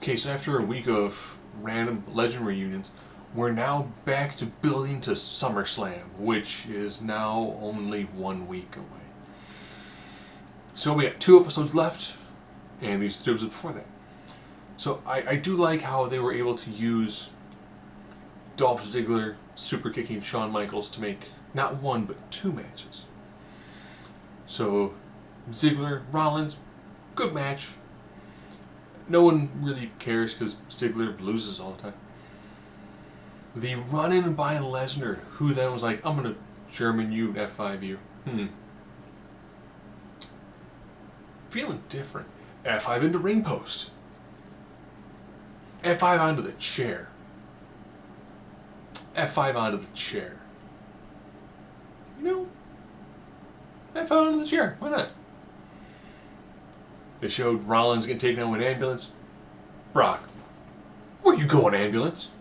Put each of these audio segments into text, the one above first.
Okay, so after a week of random legend reunions, we're now back to building to SummerSlam, which is now only 1 week away. So we got 2 episodes left, and these 2 episodes before that. So I do like how they were able to use Dolph Ziggler super kicking Shawn Michaels to make not one but 2 matches. So Ziggler, Rollins, good match. No one really cares because Ziggler loses all the time. The run-in by Lesnar, who then was like, I'm going to German you and F5 you. Feeling different. F5 into ring post. F5 onto the chair. F5 onto the chair. You know, F5 onto the chair. Why not? They showed Rollins getting taken out with an ambulance. Brock, where you going, ambulance?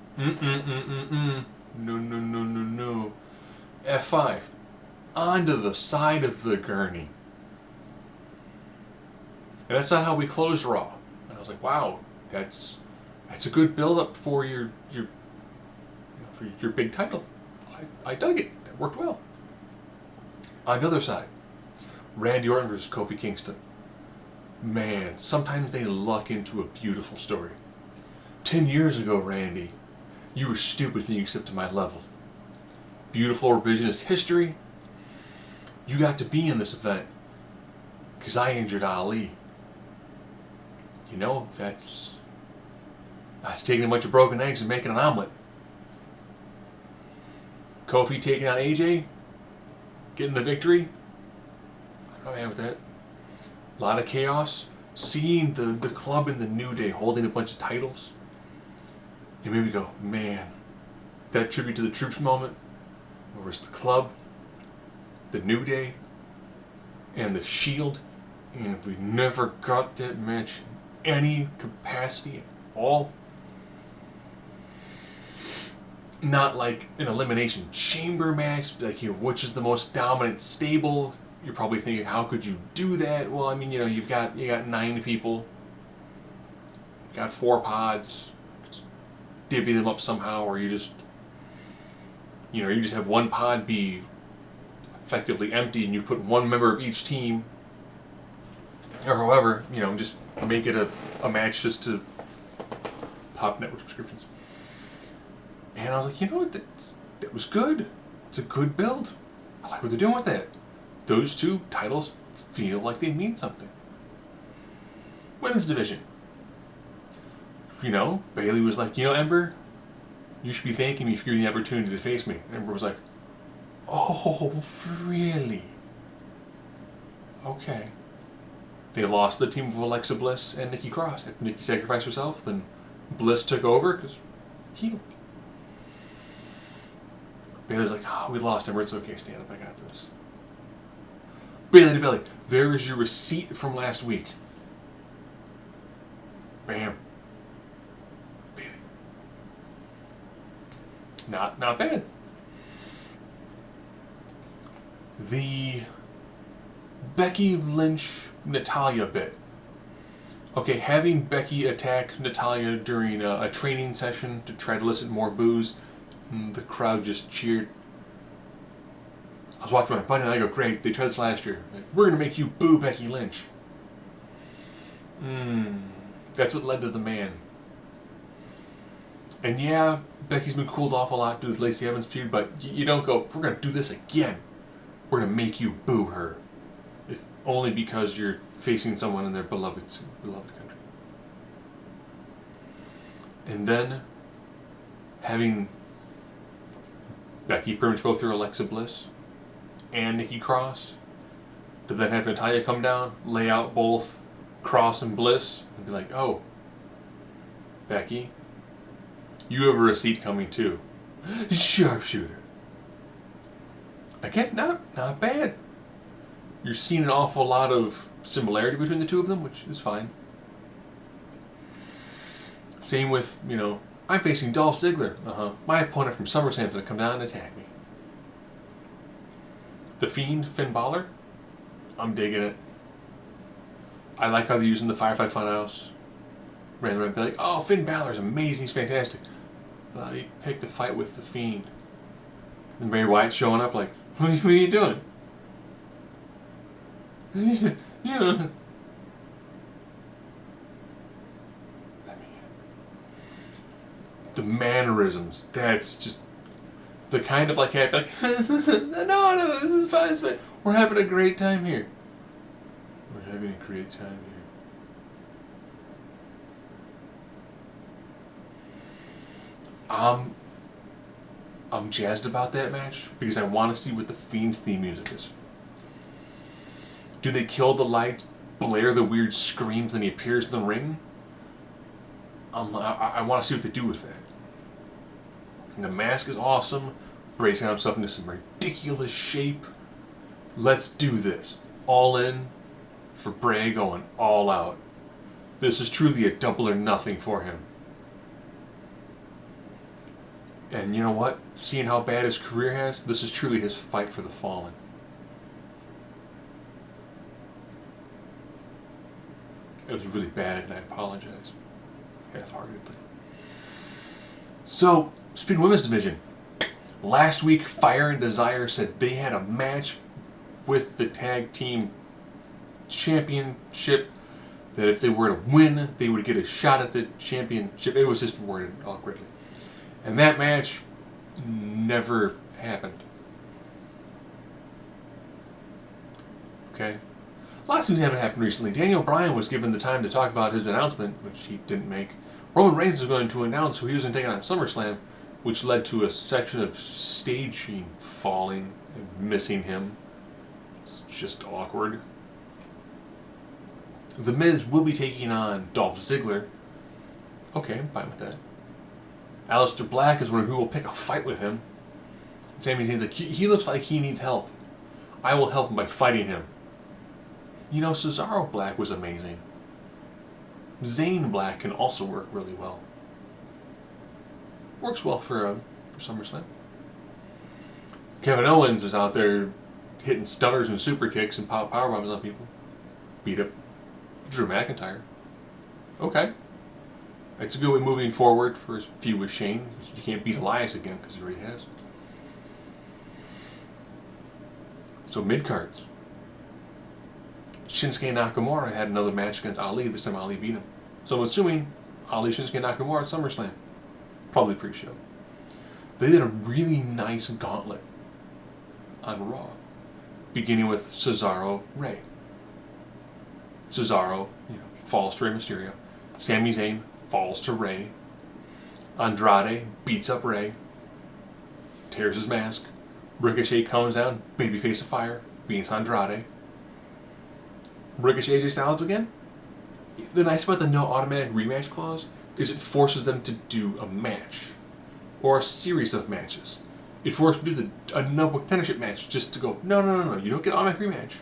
No. F5 onto the side of the gurney. And that's not how we closed Raw. And I was like, wow, that's a good build-up for your big title. I dug it. That worked well. On the other side, Randy Orton versus Kofi Kingston. Man, sometimes they luck into a beautiful story. 10 years ago, Randy, you were stupid thinking you accepted my level. Beautiful revisionist history. You got to be in this event because I injured Ali. You know, that's taking a bunch of broken eggs and making an omelet. Kofi taking on AJ, getting the victory. I'm not mad with that. A lot of chaos. Seeing the club in the New Day holding a bunch of titles. It made me go, man, that tribute to the troops moment, where it's the club, the New Day, and the Shield, and if we never got that match in any capacity at all, not like an elimination chamber match, like, you know, which is the most dominant stable. You're probably thinking, how could you do that? Well, I mean, you know, you got 9 people, you got 4 pods, just divvy them up somehow, or you just have one pod be effectively empty, and you put one member of each team, or however, you know, just make it a match just to pop network subscriptions. And I was like, you know what, that was good. It's a good build. I like what they're doing with that. Those 2 titles feel like they mean something. Women's division. You know, Bayley was like, you know, Ember, you should be thanking me for giving the opportunity to face me. And Ember was like, oh, really? Okay. They lost the team of Alexa Bliss and Nikki Cross. After Nikki sacrificed herself, then Bliss took over because heel. Bayley's like, oh, we lost, Ember. It's okay, stand up. I got this. Bayley to Bayley, there is your receipt from last week. Bam. Bayley. Not bad. The Becky Lynch Natalya bit. Okay, having Becky attack Natalya during a training session to try to elicit more boos, the crowd just cheered. I was watching my buddy and I go, great, they tried this last year. Like, we're going to make you boo Becky Lynch. That's what led to the man. And yeah, Becky's been cooled off a lot due to the Lacey Evans feud, but you don't go, we're going to do this again. We're going to make you boo her. If only because you're facing someone in their beloved country. And then having Becky pretty much go through Alexa Bliss and Nikki Cross, to then have Natalya come down, lay out both Cross and Bliss, and be like, oh, Becky, you have a receipt coming too. Sharpshooter. Again, not bad. You're seeing an awful lot of similarity between the 2 of them, which is fine. Same with, you know, I'm facing Dolph Ziggler. My opponent from Summerslam is going to come down and attack me. The Fiend, Finn Balor, I'm digging it. I like how they're using the Firefly Funhouse. ran around and be like, oh, Finn Balor's amazing, he's fantastic. But he picked a fight with the Fiend. And Bray Wyatt showing up like, what are you doing? Yeah. The mannerisms, that's just the kind of like, no, this is fine, it's fine. We're having a great time here. We're having a great time here. I'm jazzed about that match because I want to see what the Fiend's theme music is. Do they kill the lights, blare the weird screams, and he appears in the ring? I want to see what they do with that. And the mask is awesome. Bray's got himself into some ridiculous shape. Let's do this. All in for Bray going all out. This is truly a double or nothing for him. And you know what? Seeing how bad his career has, this is truly his fight for the fallen. It was really bad, and I apologize. Half-heartedly. So, speaking of women's division, last week Fire and Desire said they had a match with the tag team championship, that if they were to win, they would get a shot at the championship. It was just worded awkwardly. And that match never happened. Okay? A lot of things haven't happened recently. Daniel Bryan was given the time to talk about his announcement, which he didn't make. Roman Reigns was going to announce who he was going to take on Summerslam, which led to a section of staging falling and missing him. It's just awkward. The Miz will be taking on Dolph Ziggler. Okay, I'm fine with that. Aleister Black is one who will pick a fight with him. Sami Zayn's like, he looks like he needs help. I will help him by fighting him. You know, Cesaro Black was amazing. Zayn Black can also work really well. Works well for SummerSlam. Kevin Owens is out there hitting stunners and super kicks and powerbombs on people. Beat up Drew McIntyre. Okay. It's a good way moving forward for his feud with Shane. You can't beat Elias again because he already has. So mid-cards. Shinsuke Nakamura had another match against Ali. This time Ali beat him. So I'm assuming Ali, Shinsuke Nakamura at SummerSlam. Probably pre-show. They did a really nice gauntlet on Raw. Beginning with Cesaro, Rey. Cesaro, falls to Rey Mysterio. Sami Zayn falls to Rey. Andrade beats up Rey. Tears his mask. Ricochet comes down. Babyface of Fire. Beats Andrade. Ricochet just out again. The nice about the no automatic rematch clause is it forces them to do a match. Or a series of matches. It forces them to do a number contendership match just to go, no, you don't get an automatic rematch.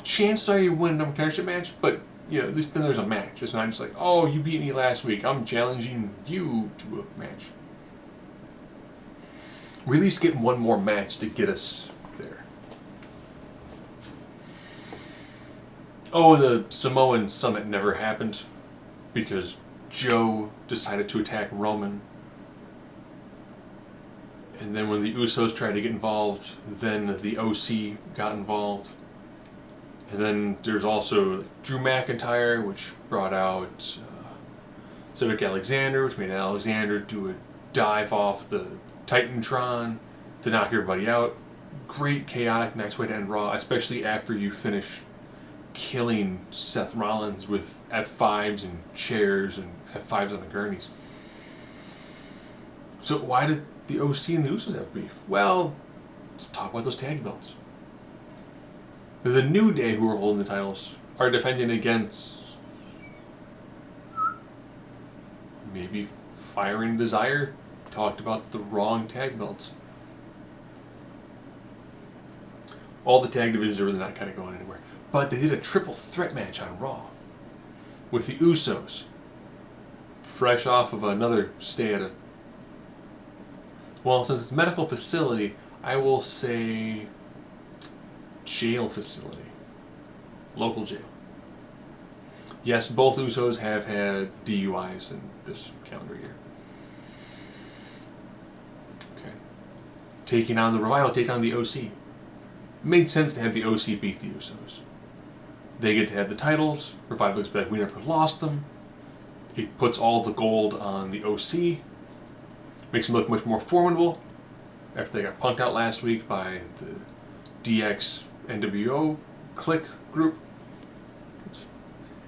Chances are you win a number contendership match, but at least then there's a match. It's not just like, oh, you beat me last week, I'm challenging you to a match. We at least get one more match to get us there. Oh, the Samoan Summit never happened because Joe decided to attack Roman. And then when the Usos tried to get involved, then the OC got involved. And then there's also Drew McIntyre, which brought out Cedric Alexander, which made Alexander do a dive off the Titantron to knock everybody out. Great, chaotic, nice way to end Raw, especially after you finish killing Seth Rollins with F5s and chairs and F5s on the gurneys. So why did the OC and the Usos have beef? Well, let's talk about those tag belts. The New Day, who are holding the titles, are defending against maybe Fire and Desire. Talked about the wrong tag belts. All the tag divisions are really not kind of going anywhere. But they did a triple threat match on Raw with the Usos, fresh off of another stay at a... Well, since it's a medical facility, I will say jail facility. Local jail. Yes, both Usos have had DUIs in this calendar year. Okay. Taking on the Revival, taking on the OC. It made sense to have the OC beat the Usos. They get to have the titles. Revival looks like we never lost them. It puts all the gold on the OC. Makes them look much more formidable after they got punked out last week by the DX NWO clique group.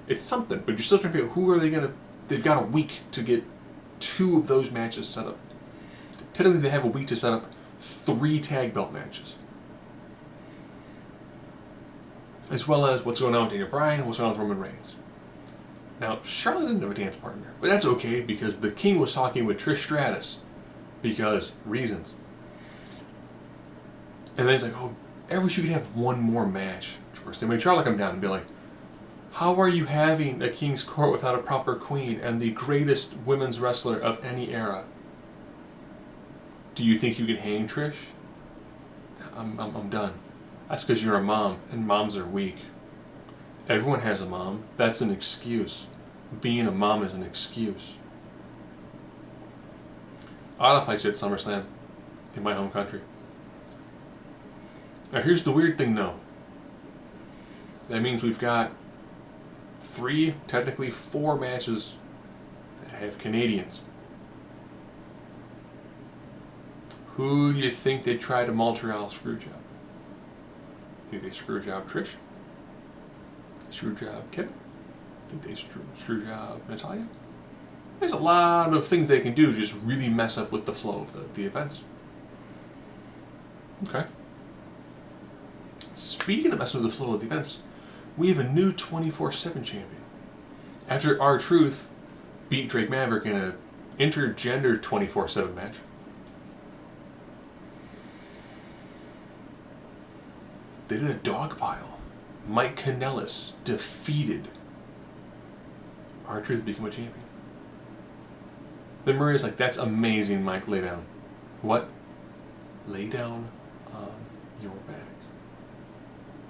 It's something, but you're still trying to figure out who are they going to... They've got a week to get 2 of those matches set up. Technically, they have a week to set up 3 tag belt matches. As well as what's going on with Daniel Bryan and what's going on with Roman Reigns. Now, Charlotte didn't have a dance partner, but that's okay because the King was talking with Trish Stratus. Because reasons. And then he's like, oh, I wish you could have one more match. First, they made Charlotte come down and be like, how are you having a King's Court without a proper queen and the greatest women's wrestler of any era? Do you think you can hang Trish? I'm done. That's because you're a mom, and moms are weak. Everyone has a mom. That's an excuse. Being a mom is an excuse. I ought to fight you at SummerSlam in my home country. Now here's the weird thing though. That means we've got 3, technically 4 matches that have Canadians. Who do you think they tried to Montreal screwjob? Think they screwjob Trish? Screwjob Kevin? Think they screwjob Natalia? There's a lot of things they can do to just really mess up with the flow of the events. Okay. Speaking of messing with the flow of the events, we have a new 24/7 champion. After R-Truth beat Drake Maverick in a intergender 24/7 match, they did a dog pile. Mike Kanellis defeated R-Truth to become a champion. Then Murray's like, that's amazing, Mike, lay down. What? Lay down on your back.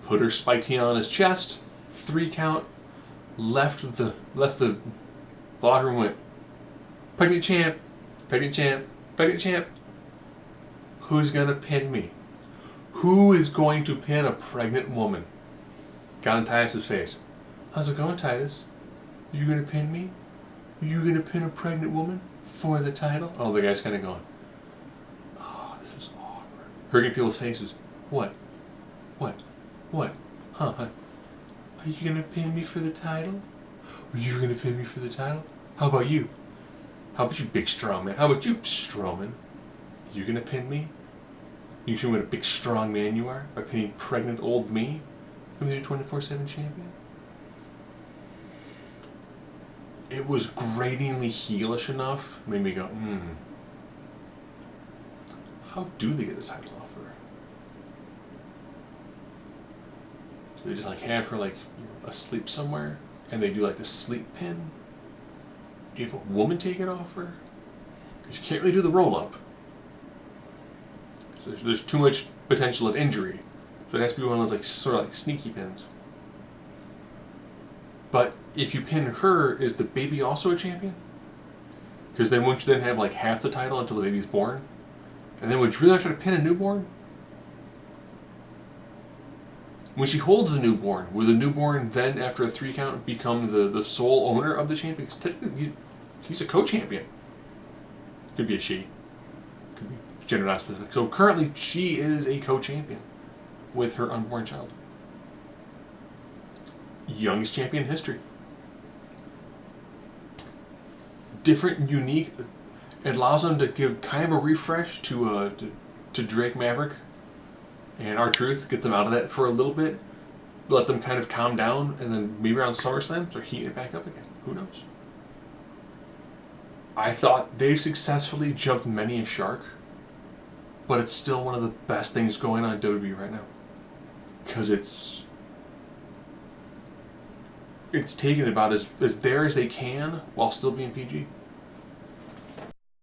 Put her spiked heel on his chest, 3 count, left the locker room, went, pregnant champ, pregnant champ, pregnant champ. Who's gonna pin me? Who is going to pin a pregnant woman? Got in Titus's face. How's it going, Titus? You gonna pin me? You gonna pin a pregnant woman for the title? Oh, the guy's kind of going, oh, this is awkward. Hurting people's faces. What? What? What? Huh? Are you gonna pin me for the title? Are you gonna pin me for the title? How about you? How about you, big strong man? How about you, Strowman? You gonna pin me? You show me what a big strong man you are by pinning pregnant old me? I'm the 24/7 champion. It was gratingly heelish enough that made me go, how do they get the title off her? So they just like have her like asleep somewhere and they do like the sleep pin? Do you have a woman take it off her? Because you can't really do the roll up. So there's too much potential of injury. So it has to be one of those like sort of like sneaky pins. But if you pin her, is the baby also a champion? Because then wouldn't you then have like half the title until the baby's born? And then would you really try to pin a newborn? When she holds the newborn, will the newborn then, after a 3 count, become the sole owner of the champion? Because technically, he's a co-champion. Could be a she. Could be gender not specific. So currently, she is a co-champion with her unborn child. Youngest champion in history. Different, unique. It allows them to give kind of a refresh to Drake Maverick and R-Truth, get them out of that for a little bit, let them kind of calm down, and then maybe around SummerSlam they're heating it back up again. Who knows? I thought they've successfully jumped many a shark, but it's still one of the best things going on in WWE right now. Because it's taken about as there as they can while still being PG.